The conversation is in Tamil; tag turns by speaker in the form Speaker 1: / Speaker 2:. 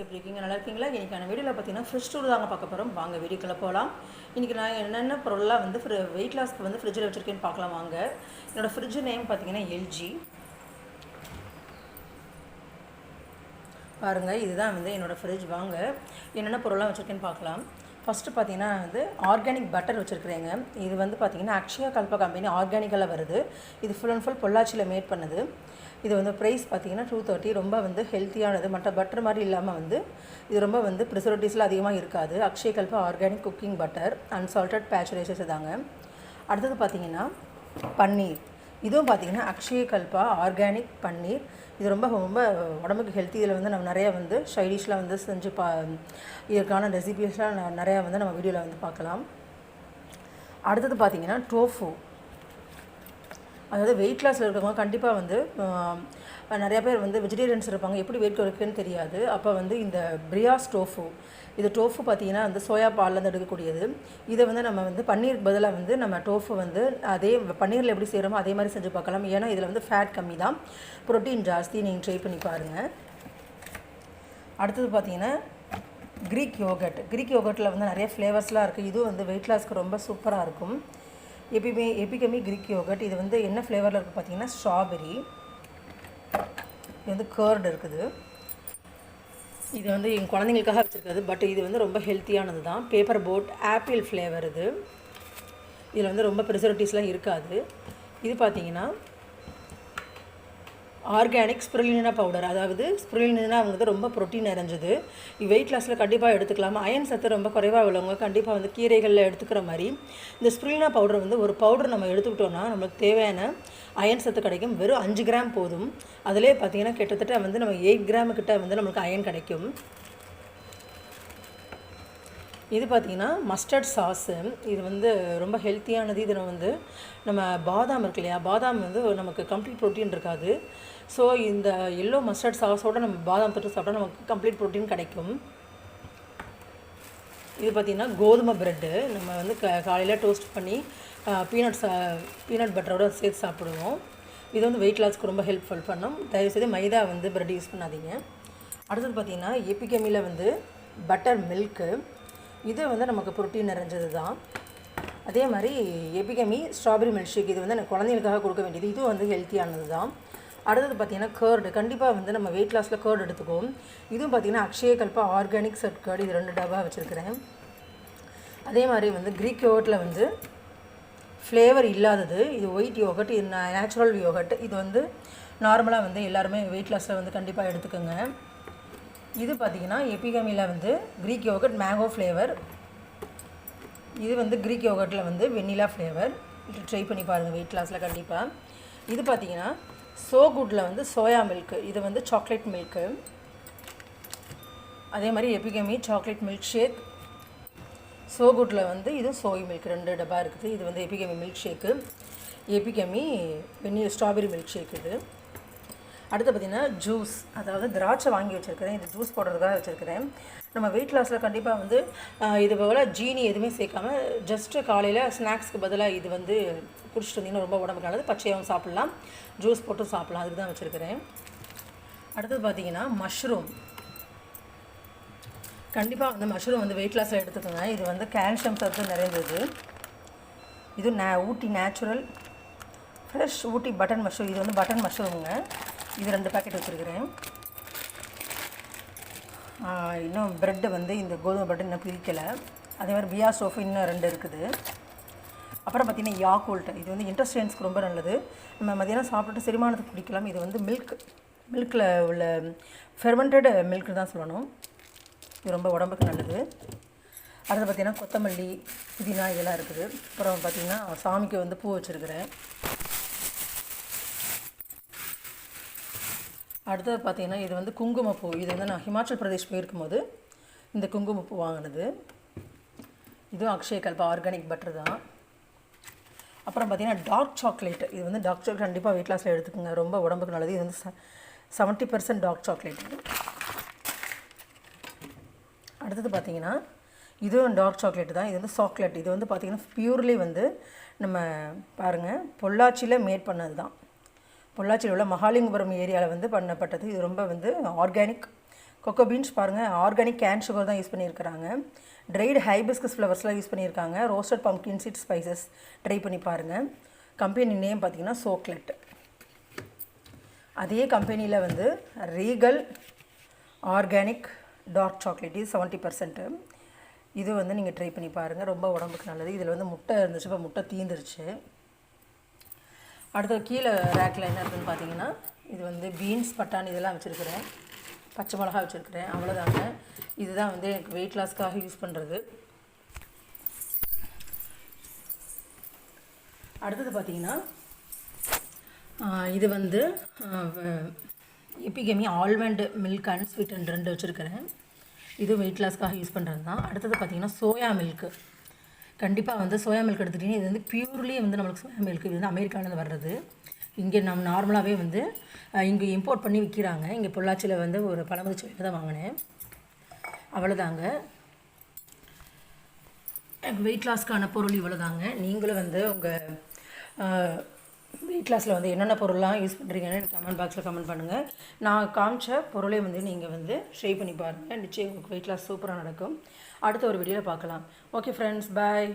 Speaker 1: எப்படி இருக்கீங்க? நல்லா இருக்கீங்களா? இன்றைக்கான வீடியோவில் பார்த்தீங்கன்னா ஃப்ரிட்ஜ் டூர் தாங்க பார்க்க போகிறோம். வாங்க வீடியோக்குள்ளே போகலாம். இன்றைக்கி நான் என்னென்ன பொருள்லாம் வந்து வெயிட் லாஸ்க்கு வந்து ஃப்ரிட்ஜில் வச்சுருக்கேன்னு பார்க்கலாம் வாங்க. என்னோடய ஃப்ரிட்ஜ் நேம் பார்த்தீங்கன்னா எல்ஜி. பாருங்கள், இதுதான் வந்து என்னோடய ஃப்ரிட்ஜ். வாங்க என்னென்ன பொருள்லாம் வச்சுருக்கேன்னு பார்க்கலாம். ஃபஸ்ட்டு பார்த்தீங்கன்னா வந்து ஆர்கானிக் பட்டர் வச்சுருக்குறேங்க. இது வந்து பார்த்திங்கன்னா அக்ஷயா கல்பா கம்பெனி ஆர்கானிக்கலாக வருது. இது ஃபுல் அண்ட் ஃபுல் பொள்ளாச்சியில் மேட் பண்ணுது. இது வந்து ப்ரைஸ் பார்த்திங்கன்னா 230. ரொம்ப வந்து ஹெல்த்தியானது. மற்ற பட்டர் மாதிரி இல்லாமல் வந்து இது ரொம்ப வந்து ப்ரிசர்வேட்டிவ்ஸ்லாம் அதிகமாக இருக்காது. Akshaya Kalpa organic cooking butter, unsalted பேச்சுரேஷஸ் தாங்க. அடுத்தது பார்த்திங்கன்னா பன்னீர். இதுவும் பார்த்திங்கன்னா அக்ஷய கல்பா ஆர்கானிக் பன்னீர். இது ரொம்ப ரொம்ப உடம்புக்கு ஹெல்த்தி. இதில் வந்து நம்ம நிறையா வந்து சைடிஷ்லாம் வந்து செஞ்சு இதற்கான ரெசிபீஸ்லாம் நிறையா வந்து நம்ம வீடியோவில் வந்து பார்க்கலாம். அடுத்தது பார்த்திங்கன்னா டோஃபு. அதாவது வெயிட் லாஸில் இருக்கிறவங்க கண்டிப்பாக வந்து நிறையா பேர் வந்து வெஜிடேரியன்ஸ் இருப்பாங்க, எப்படி வெயிட் இருக்குன்னு தெரியாது. அப்போ வந்து இந்த பிரியாஸ் டோஃபு, இது டோஃபு பார்த்திங்கன்னா வந்து சோயா பால்லேருந்து எடுக்கக்கூடியது. இதை வந்து நம்ம வந்து பன்னீருக்கு பதிலாக வந்து நம்ம டோஃபு வந்து அதே பன்னீரில் எப்படி செய்கிறோமோ அதே மாதிரி செஞ்சு பார்க்கலாம். ஏன்னா இதில் வந்து ஃபேட் கம்மி தான், ப்ரோட்டீன் ஜாஸ்தி. நீங்கள் ட்ரை பண்ணி பாருங்கள். அடுத்தது பார்த்திங்கன்னா க்ரீக் யோகட். க்ரீக் யோகட்டில் வந்து நிறைய ஃப்ளேவர்ஸ்லாம் இருக்குது. இதுவும் வந்து வெயிட் லாஸ்க்கு ரொம்ப சூப்பராக இருக்கும். எபிகமி க்ரீக் யோகட். இது வந்து என்ன ஃப்ளேவரில் இருக்குது பார்த்திங்கன்னா ஸ்ட்ராபெரி. இது வந்து கர்ட் இருக்குது. இது வந்து எங்கள் குழந்தைங்களுக்காக வச்சுருக்காது, பட் இது வந்து ரொம்ப ஹெல்த்தியானது தான். பேப்பர் போட் ஆப்பிள் ஃப்ளேவர் இது. இதில் வந்து ரொம்ப ப்ரிசர்வேட்டிவ்ஸ்லாம் இருக்காது. இது பார்த்திங்கன்னா ஆர்கானிக் ஸ்பிருலினா பவுடர். அதாவது ஸ்பிருலினா வந்து ரொம்ப ப்ரோட்டீன் நிறைஞ்சது. வெயிட் லாஸில் கண்டிப்பாக எடுத்துக்கலாம். அயன் சத்து ரொம்ப குறைவாக உள்ளவங்க கண்டிப்பாக வந்து கீரைகளில் எடுத்துக்கிற மாதிரி இந்த ஸ்பிருலினா பவுடர் வந்து ஒரு பவுடர் நம்ம எடுத்துக்கிட்டோன்னா நம்மளுக்கு தேவையான அயன் சத்து கிடைக்கும். வெறும் 5 கிராம் போதும். அதிலே பார்த்திங்கன்னா கிட்டத்தட்ட வந்து நம்ம 8 கிராமு கிட்ட வந்து நம்மளுக்கு அயன் கிடைக்கும். இது பார்த்திங்கன்னா மஸ்டர்ட் சாஸு. இது வந்து ரொம்ப ஹெல்த்தியானது. இதில் வந்து நம்ம பாதாம் இருக்கு இல்லையா, பாதாம் வந்து நமக்கு கம்ப்ளீட் ப்ரோட்டீன் இருக்காது. ஸோ இந்த எல்லோ மஸ்டர்ட் சாஸோடு நம்ம பாதாம் தொட்டு சாப்பிட்டா நமக்கு கம்ப்ளீட் ப்ரோட்டீன் கிடைக்கும். இது பார்த்திங்கன்னா கோதுமை ப்ரெட்டு. நம்ம வந்து காலையில் டோஸ்ட் பண்ணி பீனட் பட்டரோட சேர்த்து சாப்பிடுவோம். இது வந்து வெயிட் லாஸ்க்கு ரொம்ப ஹெல்ப்ஃபுல் பண்ணும். தயவுசெய்து மைதா வந்து ப்ரெட் யூஸ் பண்ணாதீங்க. அடுத்தது பார்த்திங்கன்னா எபிகமியில் வந்து பட்டர் மில்க்கு. இது வந்து நமக்கு ப்ரோட்டீன் நிறைஞ்சது தான். அதே மாதிரி எபிகமி ஸ்ட்ராபெரி மில்க் ஷேக். இது வந்து எனக்கு குழந்தைங்களுக்காக கொடுக்க வேண்டியது. இதுவும் வந்து ஹெல்த்தியானது தான். அடுத்தது பார்த்திங்கன்னா கர்டு. கண்டிப்பாக வந்து நம்ம வெயிட் லாஸில் கர்டு எடுத்துக்குவோம். இதுவும் பார்த்திங்கன்னா Akshaya Kalpa organic set curd. இது 2 டப்பா வச்சுருக்கிறேன். அதே மாதிரி வந்து க்ரீக் யோகட்டில் வந்து ஃப்ளேவர் இல்லாதது இது ஒயிட் யோகட். இது நேச்சுரல் யோகட். இது வந்து நார்மலாக வந்து எல்லாருமே வெயிட் லாஸில் வந்து கண்டிப்பாக எடுத்துக்கோங்க. இது பார்த்திங்கன்னா எபிகமியில் வந்து க்ரீக் யோகட் மேங்கோ ஃப்ளேவர். இது வந்து க்ரீக் யோகட்டில் வந்து வெண்ணிலா ஃப்ளேவர். இது ட்ரை பண்ணி பாருங்கள் வெயிட் லாஸில் கண்டிப்பாக. இது பார்த்திங்கன்னா சோ குட்டில் வந்து சோயா மில்க்கு. இது வந்து சாக்லேட் மில்க்கு. அதே மாதிரி Epigamia chocolate milkshake. So குட்டில் வந்து இது சோய் மில்க் 2 டப்பா இருக்குது. இது வந்து Epigamia milkshake. Epigamia strawberry milkshake. இது அடுத்து பார்த்திங்கன்னா ஜூஸ். அதாவது திராட்சை வாங்கி வச்சுருக்கிறேன். இது ஜூஸ் போடுறதுக்காக வச்சுருக்கிறேன். நம்ம வெயிட் லாஸில் கண்டிப்பாக வந்து இது போல் ஜீனி எதுவுமே சேர்க்காமல் ஜஸ்ட்டு காலையில் ஸ்நாக்ஸ்க்கு பதிலாக இது வந்து குடிச்சிட்டு வந்தீங்கன்னா ரொம்ப உடம்புக்கு நல்லது. பச்சையாகவும் சாப்பிட்லாம், ஜூஸ் போட்டும் சாப்பிட்லாம். அதுக்கு தான் வச்சுருக்கிறேன். அடுத்தது பார்த்திங்கன்னா மஷ்ரூம். கண்டிப்பாக வந்து மஷ்ரூம் வந்து வெயிட் லாஸில் எடுத்துக்கோங்க. இது வந்து கால்சியம் சத்து நிறைந்தது. இது ஊட்டி நேச்சுரல் ஃப்ரெஷ் ஊட்டி பட்டன் மஷ்ரூம். இது வந்து பட்டன் மஷ்ரூமுங்க. இது 2 பேக்கெட் வச்சுருக்கிறேன். இன்னும் ப்ரெட்டு வந்து இந்த கோதுமை ப்ரெட்டு இன்னும் பிரிக்கலை. அதே மாதிரி பியா சோஃபு இன்னும் 2 இருக்குது. அப்புறம் பார்த்திங்கன்னா யாக்கூல்ட். இது வந்து இன்டெஸ்டைன்ஸ்க்கு ரொம்ப நல்லது. நம்ம மதியானம் சாப்பிட்டுட்டு செரிமானத்துக்கு குடிக்கலாம். இது வந்து மில்கில் உள்ள ஃபெர்மெண்டட் மில்க்கு தான் சொல்லணும். இது ரொம்ப உடம்புக்கு நல்லது. அடுத்து பார்த்திங்கன்னா கொத்தமல்லி, புதினா இதெல்லாம் இருக்குது. அப்புறம் பார்த்திங்கன்னா சாமிக்கு வந்து பூ வச்சுருக்கிறேன். அடுத்தது பார்த்திங்கன்னா இது வந்து குங்குமப்பூ. இது வந்து நான் ஹிமாச்சல் பிரதேஷ் போயிருக்கும்போது இந்த குங்குமப்பூ வாங்கினது. இதுவும் அக்ஷய கல்பா ஆர்கானிக் பட்டர் தான். அப்புறம் பார்த்திங்கன்னா டார்க் சாக்லேட். இது வந்து டார்க் சாக்லேட் கண்டிப்பாக வெயிட் லாஸில் எடுத்துக்கோங்க. ரொம்ப உடம்புக்கு நல்லது. இது வந்து 70% டார்க் சாக்லேட். அடுத்தது பார்த்திங்கன்னா இதுவும் டார்க் சாக்லேட் தான். இது வந்து சாக்லேட். இது வந்து பார்த்திங்கன்னா பியூர்லி வந்து நம்ம பாருங்கள் பொள்ளாச்சியில் மேட் பண்ணது தான். பொள்ளாச்சியில் உள்ள மகாலிங்கபுரம் ஏரியாவில் வந்து பண்ணப்பட்டது. இது ரொம்ப வந்து ஆர்கானிக் கொக்கோ பீன்ஸ் பாருங்கள், ஆர்கானிக் கேன் சுகர் தான் யூஸ் பண்ணியிருக்கிறாங்க. ட்ரைடு ஹைபிஸ்கஸ் ஃப்ளவர்ஸ்லாம் யூஸ் பண்ணியிருக்காங்க. Roasted pumpkin seed spices try பண்ணி பாருங்கள். கம்பெனி நேம் பார்த்தீங்கன்னா சோக்லெட். அதே கம்பெனியில் வந்து ரீகல் ஆர்கானிக் டார்க் சாக்லேட் இது 70%. இது வந்து நீங்கள் ட்ரை பண்ணி பாருங்கள், ரொம்ப உடம்புக்கு நல்லது. இதில் வந்து முட்டை இருந்துச்சு, இப்போ முட்டை தீந்துருச்சு. அடுத்த கீழே ரேக்கில் என்ன இருக்குதுன்னு பார்த்தீங்கன்னா, இது வந்து பீன்ஸ் பட்டாணி இதெல்லாம் வச்சுருக்கிறேன், பச்சை மிளகா வச்சுருக்கிறேன், அவ்வளோதாங்க. இதுதான் வந்து எனக்கு வெயிட் லாஸ்க்காக யூஸ் பண்ணுறது. அடுத்தது பார்த்தீங்கன்னா, இது வந்து Epigamia almond milk and sweet and 2 வச்சுருக்கிறேன். இது வெயிட் லாஸ்க்காக யூஸ் பண்ணுறது தான். அடுத்தது பார்த்திங்கன்னா சோயா மில்க்கு. கண்டிப்பாக வந்து சோயா மில்க் எடுத்துகிட்டிங்கன்னா இது வந்து பியூர்லி வந்து நம்மளுக்கு சோயா மில்க் இது வந்து அமெரிக்காவிலேருந்து வர்றது. இங்கே நம்ம நார்மலாகவே வந்து இங்கே இம்போர்ட் பண்ணி விற்கிறாங்க. இங்கே பொள்ளாச்சியில் வந்து ஒரு பழமுதிர்ச்சியில் தான் வாங்கினேன். அவ்வளோதாங்க, வெயிட் லாஸ்க்கான பொருள் இவ்வளோதாங்க. நீங்களும் வந்து உங்கள் வெயிட் லாஸில் வந்து என்னென்ன பொருள்லாம் யூஸ் பண்ணுறீங்கன்னு கமெண்ட் பாக்ஸில் கமெண்ட் பண்ணுங்கள். நான் காமிச்ச பொருளை வந்து நீங்கள் வந்து ட்ரை பண்ணி பாருங்கள். நிச்சயம் உங்களுக்கு வெயிட் லாஸ் சூப்பராக நடக்கும். அடுத்த ஒரு வீடியோவில் பார்க்கலாம். ஓகே ஃப்ரெண்ட்ஸ், பாய்.